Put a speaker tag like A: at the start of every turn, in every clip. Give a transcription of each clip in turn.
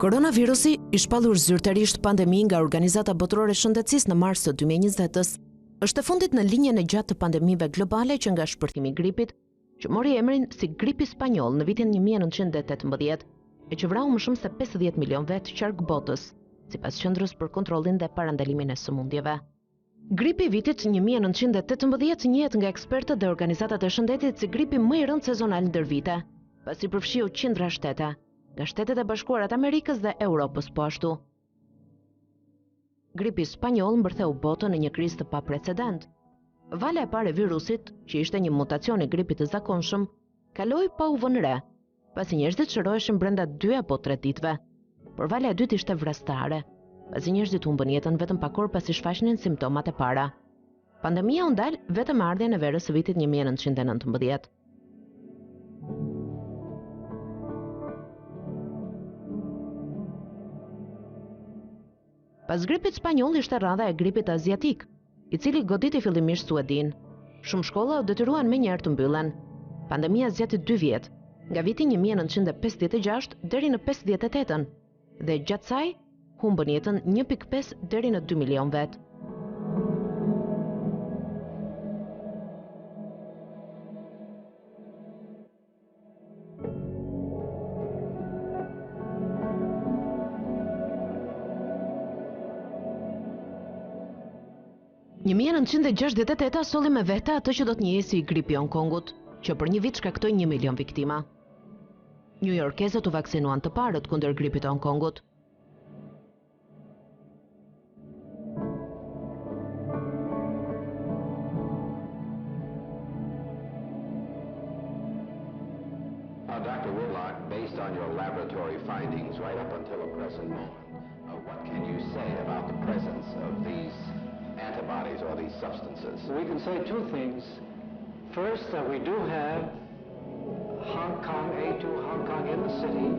A: Koronavirusi i shpallur zyrtarisht pandemi nga Organizata Botërore e Shëndetësisë në mars të 2020-s, është e fundit në linjën e gjatë të pandemive globale që nga shpërthimi i gripit, që mori emrin si gripi spanjoll në vitin 1918 e që vrau më shumë se 50 milion vetë qark botës, sipas Qendrës për Kontrollin dhe Parandalimin e Sëmundjeve. Gripi i vitit 1918 njihet nga ekspertët dhe organizatat e shëndetit si gripi më i rëndë sezonal ndër vite, pasi përfshiu qindra shtete, nga Shtetet e Bashkuara të Amerikës dhe Europës po ashtu. Gripi spanjoll mbërtheu botën në një krizë të paprecedent. Vala e parë e virusit, që ishte një mutacion i gripit të zakonshëm, kaloi pa u vënë re, pasi njerëzit shëroheshin brenda 2 apo 3 ditëve. Por vala e dytë ishte vrastare, pasi njerëzit humbën jetën vetëm pak orë pasi shfaqnin simptomat e para. Pandemia u ndal vetëm me ardhjen e verës së vitit 1919. Pas gripit spanjoll ishte radha e gripit aziatik, i cili goditi fillimisht Suedin. Shumë shkolla u detyruan menjëherë të mbyllen. Pandemia zgjati 2 vjet, nga viti 1956 deri në 58-ën, dhe gjatë saj humbën jetën 1.5 deri në 2 milion vetë. Në 1968 solli me vete atë që do të njihej si gripi i Hong Kongut, që për një vit shkaktoi 1 milion viktima. Newyorkezët u vaksinuan të parët kundër gripit të Hong Kongut.
B: Dr. Whitlock, based on your laboratory findings right up until the present moment, what can you say about the presence of these antibodies or these substances?
C: We can say two things. First, that we do have Hong Kong, A2 Hong Kong in the city.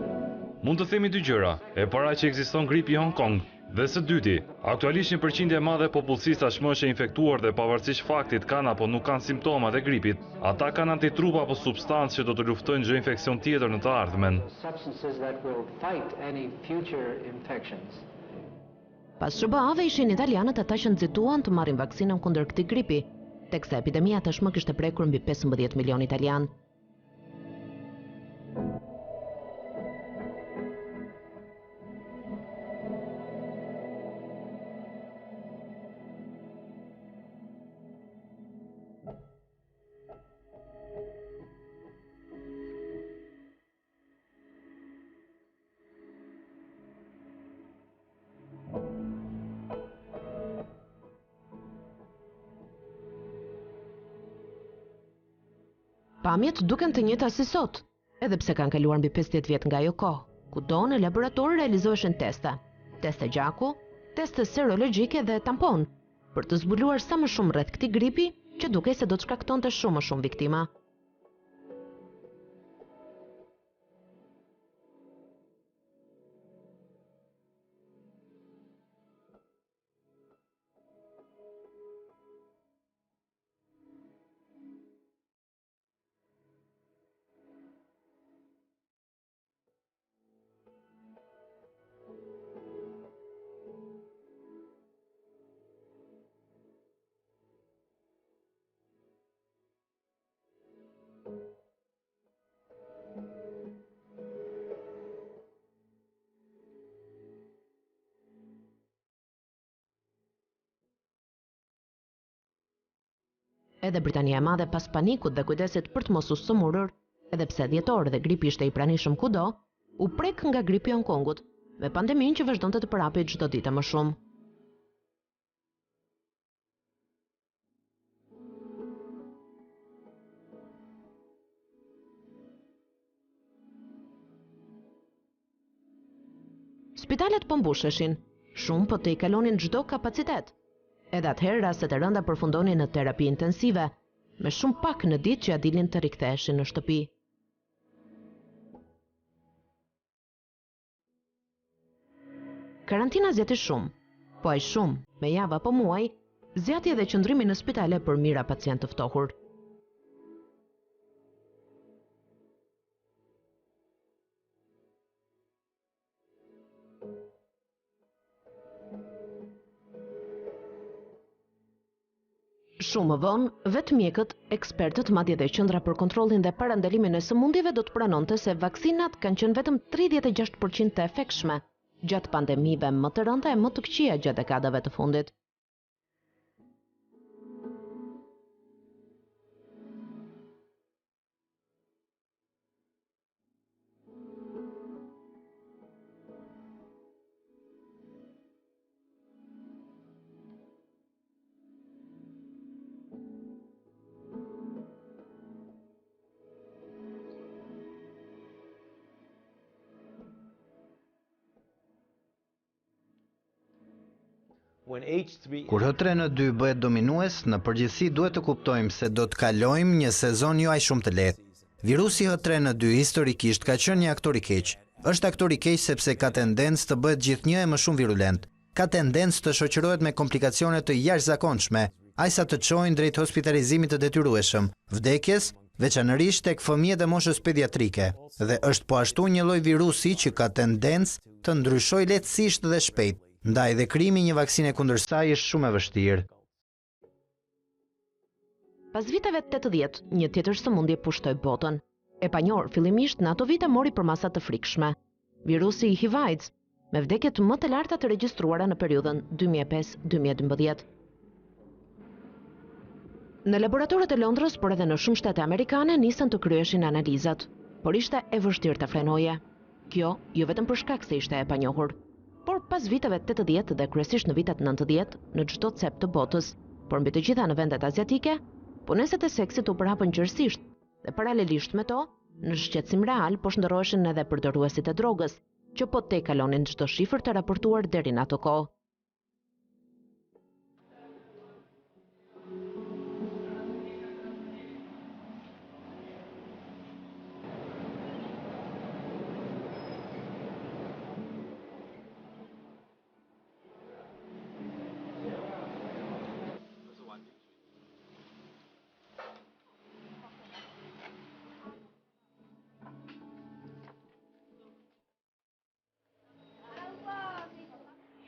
D: Mund të themi dy gjëra. E para që ekziston gripi i Hong Kong, dhe së dyti, aktualisht një përqindje e madhe e popullsisë tashmë është e infektuar dhe pavarësisht faktit kanë apo nuk kanë simptomat e gripit, ata kanë antitrupa apo substancë që do të luftojnë çdo infeksion tjetër në të ardhmen.
C: Substances that will fight any future infections.
A: Pas SBA-ve ishin italianët ata që nxituan të marrin vaksinën kundër këtij gripi, teksa epidemia tashmë kishte prekur mbi 15 milion italian. Pamjet duken të njëjta si sot, edhe pse kanë kaluar mbi 50 vjet nga ajo kohë. Kudo në laborator realizoheshin teste gjaku, teste serologjike dhe tampon, për të zbuluar sa më shumë rreth këtij gripi, që dukej se do të shkaktonte shumë më shumë viktima. Edhe Britania e Madhe pas panikut dhe kujdesit për të mos u sëmurur, edhe pse dhjetor dhe gripi ishte i pranishëm kudo, u prek nga gripi i Hong Kongut, me pandeminë që vazhdonte të përhapej çdo ditë më shumë. Spitalet po mbusheshin, shumë po të i kalonin çdo kapacitet. Edhe atëherë rastet e rënda përfundonin në terapi intensive, me shumë pak në ditë që ja dilnin të riktheheshin në shtëpi. Karantina zgjati shumë, po aq shumë, me javë apo muaj, zgjati edhe qëndrimi në spitale për mira pacient të ftohur. Shumë më vonë, vetë mjekët, ekspertët, madje dhe qendra për kontrollin dhe parandalimin e sëmundjeve do të pranonte se vaksinat kanë qenë vetëm 36% të efektshme gjatë pandemive më të rënda e më të këqija gjatë dekadave të fundit.
E: Kur H3N2 bëhet dominues, në përgjithësi duhet të kuptojmë se do të kalojmë një sezon jo aq shumë të lehtë. Virusi H3N2 historikisht ka qenë një aktor i keq. Është aktor i keq sepse ka tendencë të bëhet gjithnjë e më shumë virulent. Ka tendencë të shoqërohet me komplikacione të jashtëzakonshme, ajsa të çojnë drejt hospitalizimit të detyrueshëm, vdekjes, veçanërisht tek fëmijët e moshës pediatrike, dhe është po ashtu një lloj virusi që ka tendencë të ndryshojë lehtësisht dhe shpejt. Ndaj dhe krijimi një vaksine kundër saj është shumë e vështirë.
A: Pas viteve 80, një tjetër sëmundje pushtoi botën. E panjohur fillimisht në ato vite mori për masa të frikshme. Virusi i HIV/AIDS, me vdekjet më të larta të regjistruara në periudhën 2005-2012. Në laboratorët e Londrës, por edhe në shumë shtete amerikane, nisën të kryeshin analizat, por ishte e vështirë të frenoje. Kjo jo vetëm për shkak se ishte e panjohur, por pas viteve 80 dhe kryesisht në vitet 90 në çdo cep të botës, por mbi të gjitha në vendet aziatike, puneset e seksit u përhapën qërsisht dhe paralelisht me to, në shqetësim real po shndërroheshin edhe përdoruesit e drogës, që po te kalonin çdo shifër të raportuar deri në ato kohë.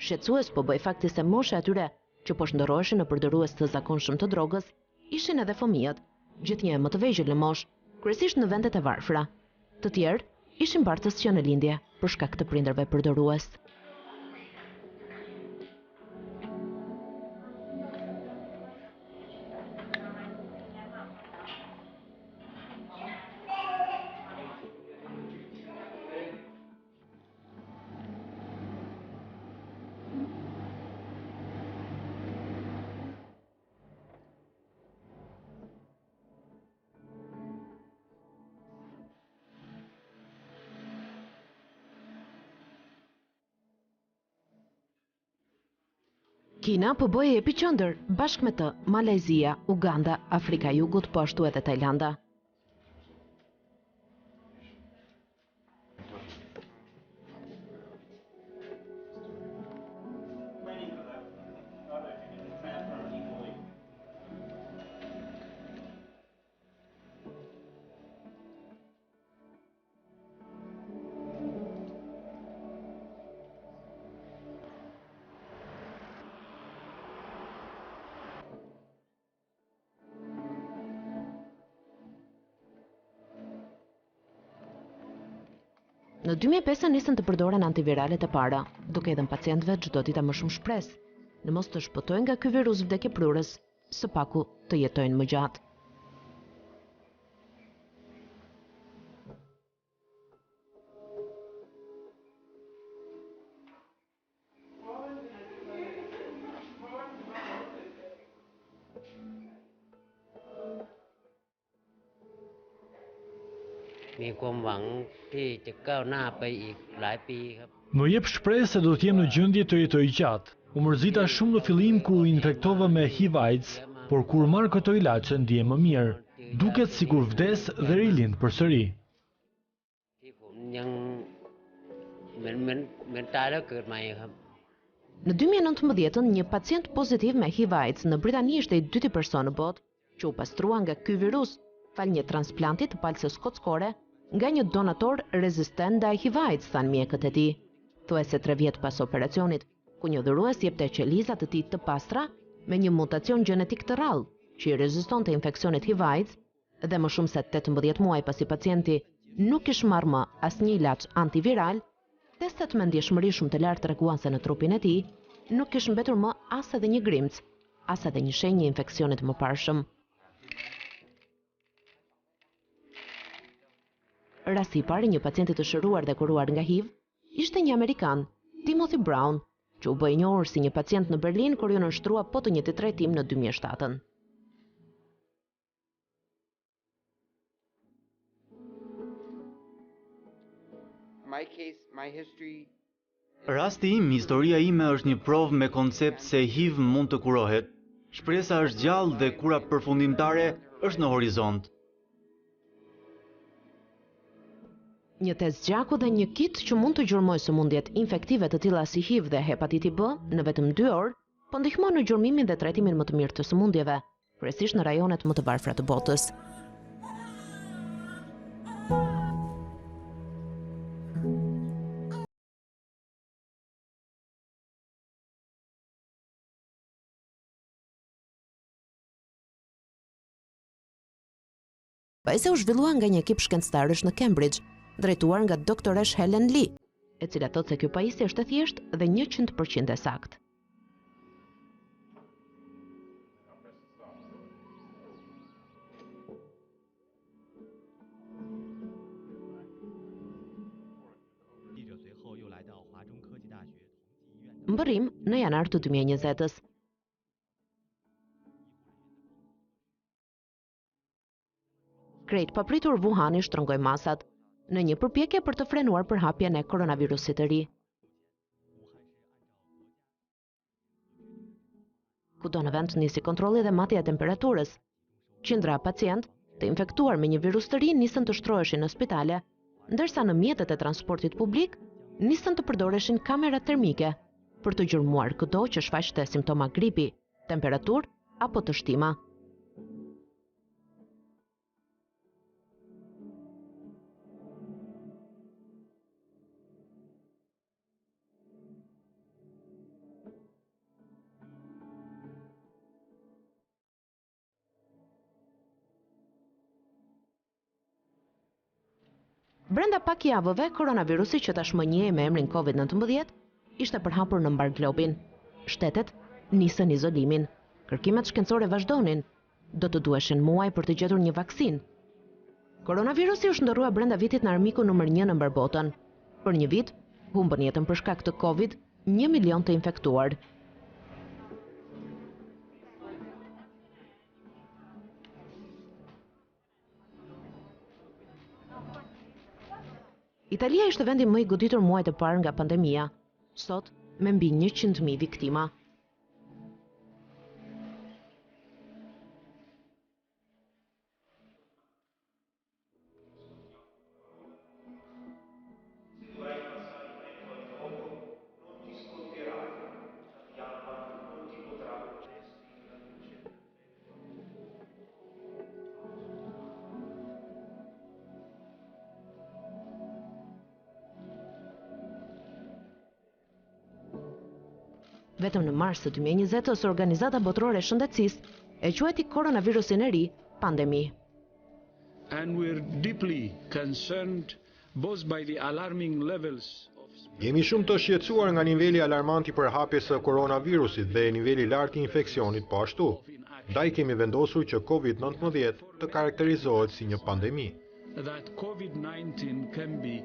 A: Shqetësues po bëj fakti se mosha atyre që po shndërroheshin në përdorues të zakonshëm të drogës, ishin edhe fëmijët, gjithnjë më të vegjël në moshë, kryesisht në vendet e varfra. Të tjerë ishin bartës që në lindje për shkak të prindërve përdorues. Kina po bëjë epiqendër, bashkë me të Malezia, Uganda, Afrika e Jugut, po ashtu edhe Tajlanda. Në 2005 nisën të përdoren antiviralet e para, duke dhënë pacientëve çdo ditë më shumë shpresë, në mos të shpëtojnë nga ky virus vdekjeprurës, së paku të jetojnë më gjatë.
F: Miความหวังที่จะก้าวหน้าไปอีกหลายปีครับ
G: Më jep shpresë se do të jem në gjendje të jetoj gjatë. U mërzita shumë në fillim kur u infektova me HIV/AIDS, por kur marr këto ilaçe ndihem më mirë. Duket sikur vdes dhe rilind përsëri.
F: ที่ผมยังเหมือนตายแล้วเกิดใหม่ครับ
A: Në 2019, një pacient pozitiv me HIV/AIDS në Britani ishte i dyti person në botë që u pastrua nga ky virus, fal një transplanti të palsës kockore nga një donator rezistent ndaj HIV/AIDS, thanë mjekët e tij. Thuajse 3 vjet pas operacionit, ku një dhurues jepte qelizat të tij të pastra me një mutacion gjenetik të rrallë, që i rezistonte infeksionit HIV/AIDS dhe më shumë se 18 muaj pasi pacienti nuk kishte marrë më asnjë ilaç antiviral, testet me ndjeshmëri shumë të lartë treguan se në trupin e tij nuk kishte mbetur më as edhe një grimc, as edhe një shenjë infeksionit më parshëm. Rasti i parë i një pacienti të shëruar dhe kuruar nga HIV ishte një Amerikan, Timothy Brown, që u bë i njohur si një pacient në Berlin kur ju nënshtrua po të njëjtit trajtim në 2007.
H: Rasti im, historia ime është një provë me koncept se HIV mund të kurohet. Shpresa është gjallë dhe kura përfundimtare është në horizont.
A: Një test gjaku dhe një kit që mund të gjurmojë sëmundjet infektive të tilla si HIV dhe hepatiti B në vetëm 2 orë, po ndihmon në gjurmimin dhe trajtimin më të mirë të sëmundjeve, kryesisht në rajonet më të varfra të botës. Pajisja u zhvillua nga një ekip shkencëtarësh në Cambridge, drejtuar nga doktoresh Helen Lee, e cila thotë se ky pajisje është e thjeshtë dhe 100% e saktë. Mbërrim në janar të 2020-s. Krejt papritur Wuhani shtrëngoi masat në një përpjekje për të frenuar përhapjen e koronavirusit të ri. Kudo në vend nisi kontrolli dhe matja e temperaturës. Qindra pacient të infektuar me një virus të ri nisën të shtroheshin në spitale, ndërsa në mjetet e transportit publik nisën të përdoreshin kamera termike për të gjurmuar kudo që shfaqte simptoma gripi, temperaturë apo të shtima. Brenda pak javëve, koronavirusi që tashmë njihet me emrin COVID-19 ishte përhapur në mbar globin. Shtetet nisën izolimin. Kërkimet shkencore vazhdonin. Do të duheshin muaj për të gjetur një vaksinë. Koronavirusi u shndërrua brenda vitit në armiku numër 1 në mbar botën. Për një vit, humbën jetën për shkak të Covid 1 milion të infektuar. Italia ishte vendi më i goditur muajt e parë nga pandemia, sot me mbi 100.000 viktima. Vetëm në mars të 2020-s, Organizata Botërore e Shëndetësisë e quajti koronavirusin e ri pandemi.
I: And we're deeply concerned both by the alarming levels of
J: Jemi shumë të shqetësuar nga niveli alarmant i përhapjes së koronavirusit dhe niveli i lartë i infeksionit po ashtu. Ndaj kemi vendosur që COVID-19 të karakterizohet si një pandemi.
I: That COVID-19 can be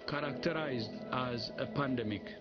I: characterized as a pandemic.